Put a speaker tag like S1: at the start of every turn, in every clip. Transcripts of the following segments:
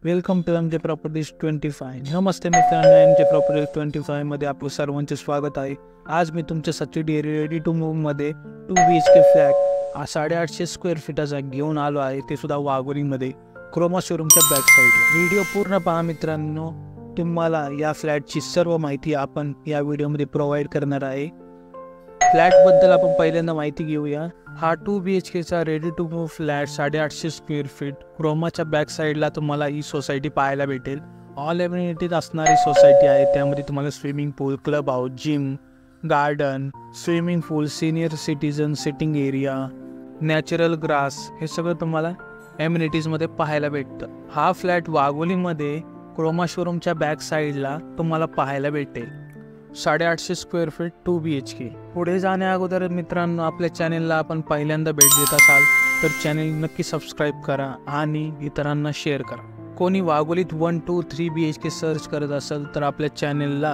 S1: Welcome to MJ properties 25। Namaste मित्रांनो, MJ properties 25 मध्ये आपलं सर्वांचे स्वागत आहे। आज मी तुमच्यासाठी रेडी टू मूव मध्ये 2 BHK फ्लॅट 850 स्क्वेअर फीटाचा घेऊन आलो आहे, ते सुद्धा वाघोलीमध्ये क्रोमा शोरूमच्या बॅक साईडला। व्हिडिओ पूर्ण पहा मित्रांनो, तुम्हाला या फ्लॅटची सर्व माहिती आपण या व्हिडिओमध्ये प्रोव्हाइड करणार आहे। फ्लॅटबद्दल आपण पहिल्यांदा माहिती घेऊया। हा 2 BHKचा ready to move flat 850 square feet क्रोमाच्या बॅक साईडला तुम्हाला ही सोसायटी पाहायला भेटेल। ऑल एम्युनिटीज असणारी सोसायटी आहे। त्यामध्ये तुम्हाला swimming pool, club house, gym, garden, swimming pool, senior citizen sitting area, natural grass हे सगळं तुम्हाला एम्युनिटीजमध्ये पाहायला भेटतं। हा फ्लॅट वाघोलीमध्ये क्रोमा शोरूमच्या बॅक साईडला तुम्हाला पाहायला भेटेल। 850 स्क्वेअर फीट 2 BHK। पुढे जाण्या अगोदर मित्रांनो, आपल्या चॅनेलला आपण पहिल्यांदा भेट देत असाल तर चॅनेल नक्की सबस्क्राईब करा आणि इतरांना शेअर करा। कोणी वाघोलीत 1, 2, 3 BHK सर्च करत असेल तर आपल्या चॅनेलला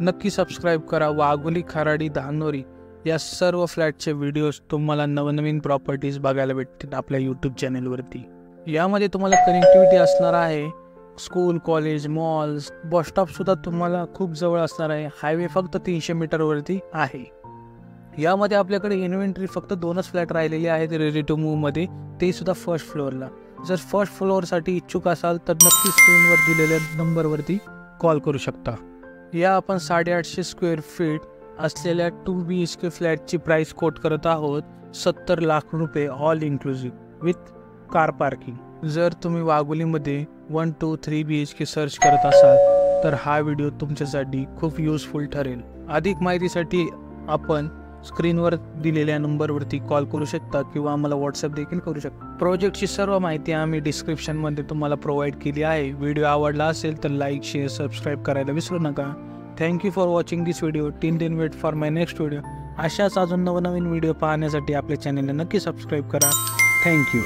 S1: नक्की सबस्क्राईब करा। वाघोली, खराडी, धानोरी या सर्व फ्लॅटचे व्हिडिओज तुम्हाला नवनवीन प्रॉपर्टीज बघायला भेटतील आपल्या यूट्यूब चॅनेलवरती। यामध्ये तुम्हाला कनेक्टिव्हिटी असणार आहे, school, college, malls, bus stop सुद्धा तुम्हाला खूप जवळ असणार आहे। हायवे फक्त 300 मीटरवरती आहे। यामध्ये आपल्याकडे इन्व्हेंटरी फक्त 2च फ्लॅट राहिलेले आहेत रेडी टू मूव मध्ये, ते सुद्धा फर्स्ट फ्लोअरला। जर फर्स्ट फ्लोअरसाठी इच्छुक असाल तर नक्की स्क्रीनवर दिलेल्या नंबरवरती कॉल करू शकता। या आपण 850 स्क्वेअर फीट असलेल्या 2 BHK फ्लॅटची प्राइस कोट करत आहोत 70 लाख रुपये, all inclusive with car parking. जर तुम्ही वाघोलीमध्ये 1, 2, 3 BHK सर्च करत असाल तर हा व्हिडिओ तुमच्यासाठी खूप युजफुल ठरेल। अधिक माहितीसाठी आपण स्क्रीनवर दिलेल्या नंबरवरती कॉल करू शकता किंवा आम्हाला व्हॉट्सअप देखील करू शकता। प्रोजेक्टची सर्व माहिती आम्ही डिस्क्रिप्शनमध्ये तुम्हाला प्रोव्हाइड केली आहे। व्हिडिओ आवडला असेल तर लाईक, शेअर, सबस्क्राईब करायला विसरू नका। Thank you for watching this video. Till then wait for my next video. अशाच अजून नवनवीन व्हिडिओ पाहण्यासाठी आपल्या चॅनेलला नक्की सबस्क्राईब करा। थँक्यू।